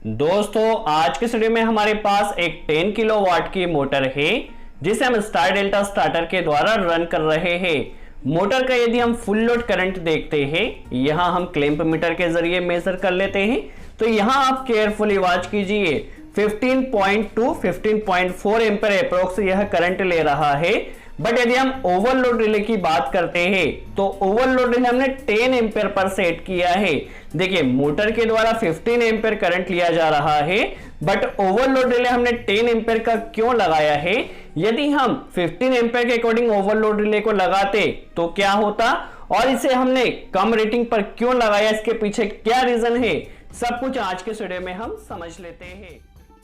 दोस्तों आज के स्टूडियो में हमारे पास एक 10 किलोवाट की मोटर है जिसे हम स्टार डेल्टा स्टार्टर के द्वारा रन कर रहे हैं। मोटर का यदि हम फुल लोड करंट देखते हैं, यहां हम क्लैंप मीटर के जरिए मेजर कर लेते हैं। तो यहां आप केयरफुली वॉच कीजिए, 15.2 15.4 एम्पीयर अप्रोक्स यह करंट ले रहा है। बट यदि हम ओवरलोड रिले की बात करते हैं तो ओवरलोड रिले हमने 10 एम्पीयर पर सेट किया है। देखिए मोटर के द्वारा 15 एम्पीयर करंट लिया जा रहा है, बट ओवरलोड रिले हमने 10 एम्पीयर का क्यों लगाया है? यदि हम 15 एम्पीयर के अकॉर्डिंग ओवरलोड रिले को लगाते तो क्या होता, और इसे हमने कम रेटिंग पर क्यों लगाया, इसके पीछे क्या रीजन है, सब कुछ आज के वीडियो में हम समझ लेते हैं।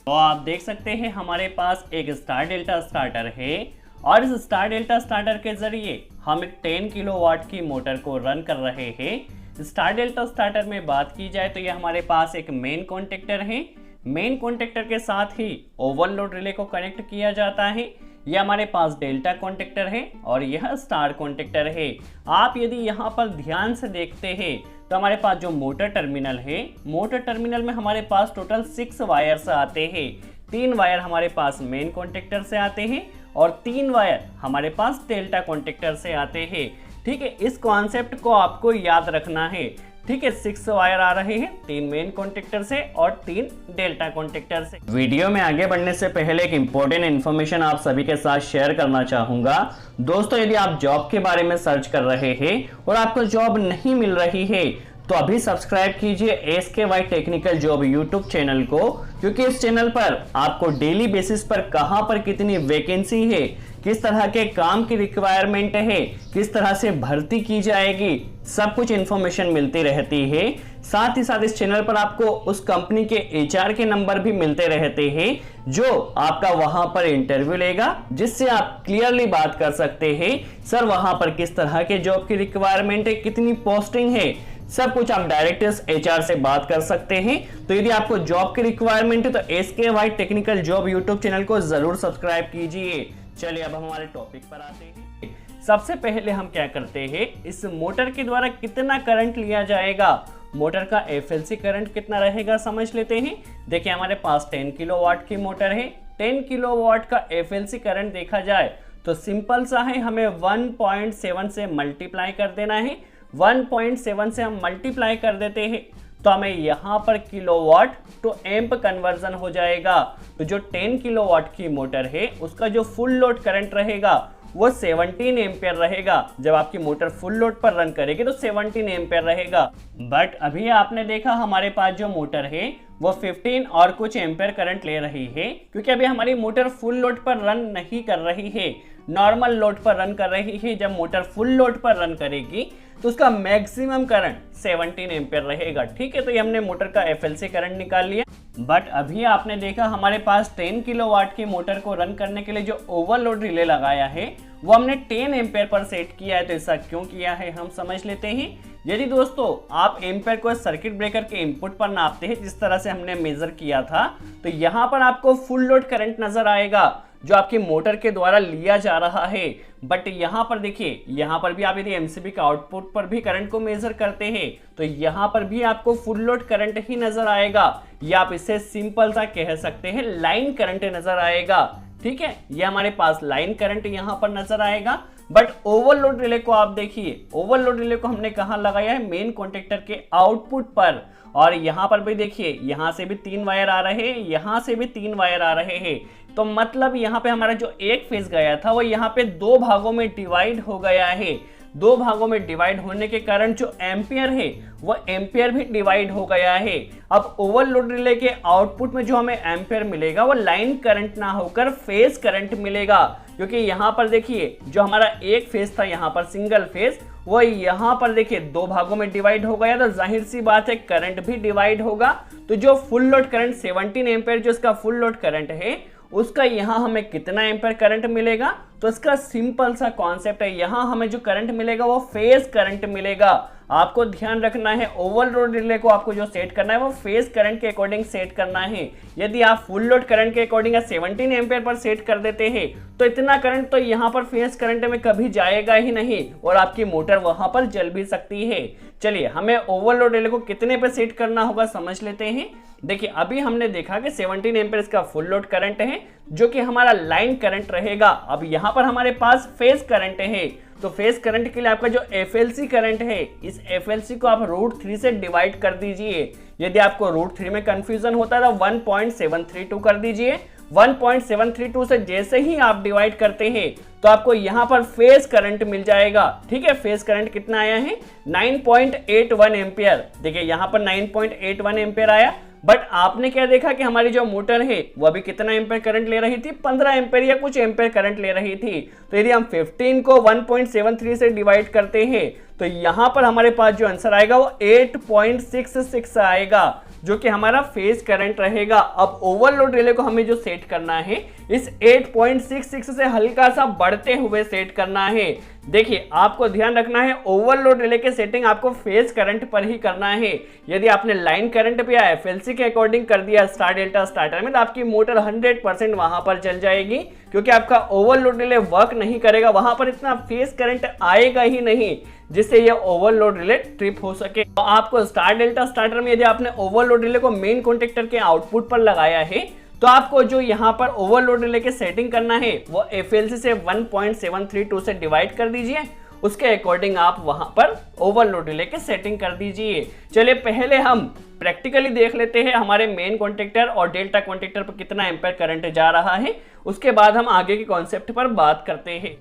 तो आप देख सकते हैं हमारे पास एक स्टार डेल्टा स्टार्टर है और इस स्टार डेल्टा स्टार्टर के जरिए हम एक 10 किलोवाट की मोटर को रन कर रहे हैं। स्टार डेल्टा स्टार्टर में बात की जाए तो ये हमारे पास एक मेन कॉन्टेक्टर है। मेन कॉन्टेक्टर के साथ ही ओवरलोड रिले को कनेक्ट किया जाता है। यह हमारे पास डेल्टा कॉन्टेक्टर है और यह स्टार कॉन्टेक्टर है। आप यदि यहाँ पर ध्यान से देखते हैं तो हमारे पास जो मोटर टर्मिनल है, मोटर टर्मिनल में हमारे पास टोटल 6 वायर्स आते हैं। 3 वायर हमारे पास मेन कॉन्टेक्टर से आते हैं और 3 वायर हमारे पास डेल्टा कॉन्टेक्टर से आते हैं। ठीक है, इस कॉन्सेप्ट को आपको याद रखना है। ठीक है, 6 वायर आ रहे हैं, 3 मेन कॉन्टेक्टर से और 3 डेल्टा कॉन्टेक्टर से। वीडियो में आगे बढ़ने से पहले एक इंपॉर्टेंट इन्फॉर्मेशन आप सभी के साथ शेयर करना चाहूंगा। दोस्तों यदि आप जॉब के बारे में सर्च कर रहे हैं और आपको जॉब नहीं मिल रही है तो अभी सब्सक्राइब कीजिए SKY technical job YouTube channel को, क्योंकि इस चैनल पर आपको डेली बेसिस पर कहां पर कितनी वैकेंसी है, किस तरह के काम की रिक्वायरमेंट है, किस तरह से भर्ती की जाएगी, सब कुछ इंफॉर्मेशन मिलती रहती है। साथ ही साथ इस चैनल पर आपको उस कंपनी के HR के नंबर भी मिलते रहते हैं जो आपका वहां पर इंटरव्यू लेगा, जिससे आप क्लियरली बात कर सकते हैं सर वहां पर किस तरह के जॉब की रिक्वायरमेंट है, कितनी पोस्टिंग है, सब कुछ आप डायरेक्ट HR से बात कर सकते हैं। तो यदि आपको जॉब की रिक्वायरमेंट है तो SKY technical job YouTube channel को जरूर सब्सक्राइब कीजिए। चलिए अब हम हमारे टॉपिक पर आते हैं। सबसे पहले हम क्या करते हैं, इस मोटर के द्वारा कितना करंट लिया जाएगा, मोटर का FLC करंट कितना रहेगा समझ लेते हैं। देखिए हमारे पास 10 किलोवाट की मोटर है। 10 किलोवाट का FLC करंट देखा जाए तो सिंपल सा है, हमें 1.7 से मल्टीप्लाई कर देना है। 1.7 से हम मल्टीप्लाई कर देते हैं तो हमें यहाँ पर किलोवाट टू एम्प कन्वर्जन हो जाएगा। तो जो 10 किलोवाट की मोटर है उसका जो फुल लोड करंट रहेगा वो 17 एम्पियर रहेगा। जब आपकी मोटर फुल लोड पर रन करेगी तो 17 एम्पियर रहेगा। बट अभी आपने देखा हमारे पास जो मोटर है वो 15 और कुछ एम्पियर करंट ले रही है, क्योंकि अभी हमारी मोटर फुल लोड पर रन नहीं कर रही है, नॉर्मल लोड पर रन कर रही है। जब मोटर फुल लोड पर रन करेगी तो उसका मैक्सिमम करंट 17 एम्पियर रहेगा। ठीक है, तो ये हमने मोटर का FLC करंट निकाल लिया। बट अभी आपने देखा हमारे पास 10 किलोवाट की मोटर को रन करने के लिए जो ओवरलोड रिले लगाया है वो हमने 10 एम्पियर पर सेट किया है। तो ऐसा क्यों किया है हम समझ लेते हैं। यदि दोस्तों आप एम्पियर को सर्किट ब्रेकर के इनपुट पर नापते हैं जिस तरह से हमने मेजर किया था, तो यहाँ पर आपको फुल लोड करंट नजर आएगा जो आपकी मोटर के द्वारा लिया जा रहा है। बट यहाँ पर देखिए, यहाँ पर भी आप यदि MCB का आउटपुट पर भी करंट को मेजर करते हैं तो यहाँ पर भी आपको फुल लोड करंट ही नजर आएगा, या आप इसे सिंपल सा कह सकते हैं लाइन करंट नजर आएगा। ठीक है, ये हमारे पास लाइन करंट यहाँ पर नजर आएगा। बट ओवरलोड रिले को आप देखिए, ओवरलोड रिले को हमने कहाँ लगाया है, मेन कॉन्टेक्टर के आउटपुट पर। और यहाँ पर भी देखिए, यहाँ से भी 3 वायर आ रहे हैं, यहाँ से भी 3 वायर आ रहे हैं। तो मतलब यहाँ पे हमारा जो एक फेज गया था वो यहाँ पे 2 भागों में डिवाइड हो गया है। 2 भागों में डिवाइड होने के कारण जो एम्पियर है वो एम्पियर भी डिवाइड हो गया है। अब ओवरलोड रिले के आउटपुट में जो हमें एम्पियर मिलेगा वो लाइन करंट ना होकर फेज करंट मिलेगा, क्योंकि यहाँ पर देखिए जो हमारा एक फेज था, यहाँ पर सिंगल फेज, वो यहाँ पर देखिए 2 भागों में डिवाइड हो गया। तो जाहिर सी बात है करंट भी डिवाइड होगा। तो जो फुल लोड करंट 17 एम्पियर जो इसका फुल लोड करंट है उसका यहाँ हमें कितना एम्पियर करंट मिलेगा, तो इसका सिंपल सा कॉन्सेप्ट है, यहाँ हमें जो करंट मिलेगा वो फेज करंट मिलेगा। आपको ध्यान रखना है ओवरलोड रिले को आपको जो सेट करना है वो फेज करंट के अकॉर्डिंग सेट करना है। यदि आप फुल लोड करंट के अकॉर्डिंग 17 एम्पीयर पर सेट कर देते हैं तो इतना करंट तो यहाँ पर फेज करंट में कभी जाएगा ही नहीं और आपकी मोटर वहां पर जल भी सकती है। चलिए हमें ओवरलोड रिले को कितने पे सेट करना होगा समझ लेते हैं। देखिए अभी हमने देखा कि 17 एम्पीयर का फुल लोड करंट है जो कि हमारा लाइन करंट रहेगा। अब यहाँ पर हमारे पास फेज करंट है तो फेज करंट के लिए आपका जो FLC करंट है इस FLC को आप √3 से डिवाइड कर दीजिए। यदि आपको √3 में कंफ्यूजन होता है तो 1.732 कर दीजिए। 1.732 से जैसे ही आप डिवाइड करते हैं तो आपको यहाँ पर फेज करंट मिल जाएगा। ठीक है, फेज करंट कितना आया है 9.81 एम्पियर। देखिए यहाँ पर 9.81 एम्पियर आया, बट आपने क्या देखा कि हमारी जो मोटर है वो अभी कितना एम्पेयर करंट ले रही थी, 15 एम्पेयर या कुछ एम्पेयर करंट ले रही थी। तो यदि हम 15 को 1.73 से डिवाइड करते हैं तो यहां पर हमारे पास जो आंसर आएगा वो 8.66 आएगा जो कि हमारा फेज करंट रहेगा। अब ओवरलोड रिले को हमें जो सेट करना है इस 8.66 से हल्का सा बढ़ते हुए सेट करना है। देखिए आपको ध्यान रखना है ओवरलोड रिले के सेटिंग आपको फेज करंट पर ही करना है। यदि आपने लाइन करंट पे या FLC के अकॉर्डिंग कर दिया स्टार डेल्टा स्टार्टर में तो आपकी मोटर 100% वहां पर चल जाएगी क्योंकि आपका ओवरलोड रिले वर्क नहीं करेगा, वहां पर इतना फेज करंट आएगा ही नहीं जिससे ये ओवरलोड रिले ट्रिप हो सके। तो आपको स्टार डेल्टा स्टार्टर में यदि आपने ओवरलोड रिले को मेन कॉन्टेक्टर के आउटपुट पर लगाया है तो आपको जो यहाँ पर ओवरलोड रिले के सेटिंग करना है वो FLC से 1.732 से डिवाइड कर दीजिए। उसके अकॉर्डिंग आप वहां पर ओवरलोड रिले के सेटिंग कर दीजिए। चलिए पहले हम प्रैक्टिकली देख लेते हैं हमारे मेन कॉन्टेक्टर और डेल्टा कॉन्टेक्टर पर कितना एम्पेयर करंट जा रहा है, उसके बाद हम आगे के कॉन्सेप्ट पर बात करते हैं।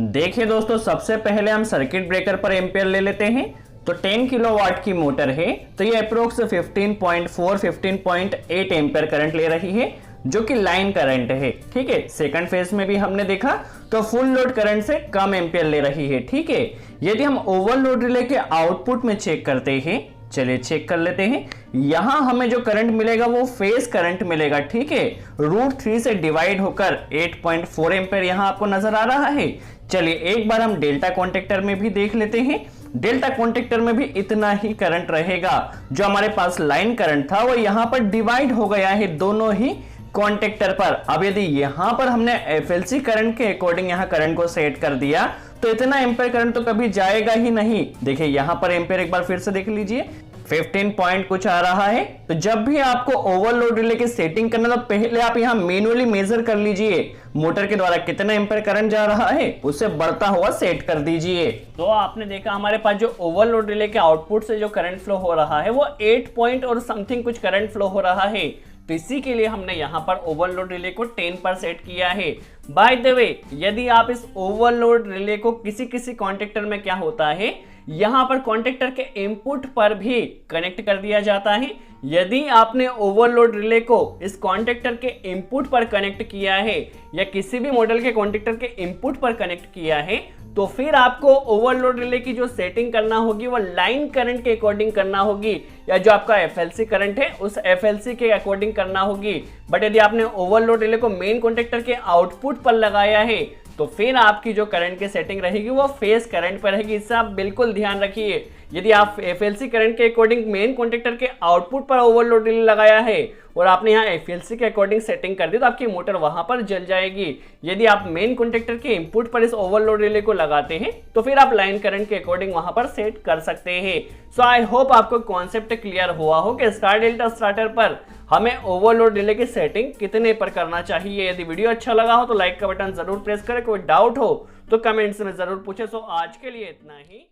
देखिए दोस्तों, सबसे पहले हम सर्किट ब्रेकर पर एम्पेयर ले लेते हैं। तो 10 किलोवाट की मोटर है तो ये अप्रोक्स 15.8 एम्पेयर करंट ले रही है जो कि लाइन करंट है। ठीक है, सेकंड फेज में भी हमने देखा तो फुल लोड करंट से कम एम्पेयर ले रही है। ठीक है, यदि हम ओवरलोड रिले के आउटपुट में चेक करते हैं, चलिए चेक कर लेते हैं। यहां हमें जो करंट मिलेगा वो फेज करंट मिलेगा। ठीक है, √3 से डिवाइड होकर 8.4 एम्पेयर यहां आपको नजर आ रहा है। चलिए एक बार हम डेल्टा कॉन्टेक्टर में भी देख लेते हैं। डेल्टा कॉन्टेक्टर में भी इतना ही करंट रहेगा। जो हमारे पास लाइन करंट था वो यहां पर डिवाइड हो गया है दोनों ही कॉन्टेक्टर पर। अब यदि यहां पर हमने FLC करंट के अकॉर्डिंग यहां करंट को सेट कर दिया तो इतना एम्पेयर करंट तो कभी जाएगा ही नहीं। देखिए यहां पर एम्पेयर एक बार फिर से देख लीजिए, 15 पॉइंट कुछ आ रहा है। तो जब भी आपको ओवरलोड रिले की सेटिंग करना तो पहले आप यहां मैन्युअली मेजर कर लीजिए मोटर के द्वारा कितना एम्पेयर करंट जा रहा है, उसे बढ़ता हुआ सेट कर दीजिए। तो आपने देखा हमारे पास जो ओवरलोड रिले के आउटपुट से जो करंट फ्लो हो रहा है वो 8 पॉइंट और समथिंग कुछ करंट फ्लो हो रहा है। तो इसी के लिए हमने यहाँ पर ओवरलोड रिले को 10 पर सेट किया है। बाय द वे, यदि आप इस ओवरलोड रिले को किसी कॉन्टेक्टर में क्या होता है, यहाँ पर कॉन्टेक्टर के इनपुट पर भी कनेक्ट कर दिया जाता है। यदि आपने ओवरलोड रिले को इस कॉन्टेक्टर के इनपुट पर कनेक्ट किया है या किसी भी मॉडल के कॉन्टेक्टर के इनपुट पर कनेक्ट किया है तो फिर आपको ओवरलोड रिले की जो सेटिंग करना होगी वो लाइन करंट के अकॉर्डिंग करना होगी या जो आपका FLC करंट है उस FLC के अकॉर्डिंग करना होगी। बट यदि आपने ओवरलोड रिले को मेन कॉन्टेक्टर के आउटपुट पर लगाया है तो फिर आपकी जो करंट की सेटिंग रहेगी वो फेज करंट पर रहेगी। इससे आप बिल्कुल ध्यान रखिए। यदि आप FLC करंट के अकॉर्डिंग मेन कॉन्टेक्टर के आउटपुट पर ओवरलोड रिले लगाया है और आपने यहाँ FLC के अकॉर्डिंग सेटिंग कर दी तो आपकी मोटर वहां पर जल जाएगी। यदि आप मेन कॉन्टेक्टर के इनपुट पर इस ओवरलोड रिले को लगाते हैं तो फिर आप लाइन करंट के अकॉर्डिंग वहां पर सेट कर सकते हैं। सो आई होप आपको कॉन्सेप्ट क्लियर हुआ हो कि स्टार डेल्टा स्टार्टर पर हमें ओवरलोड रिले की सेटिंग कितने पर करना चाहिए। यदि वीडियो अच्छा लगा हो तो लाइक का बटन जरूर प्रेस करें। कोई डाउट हो तो कमेंट्स में जरूर पूछे। सो आज के लिए इतना ही।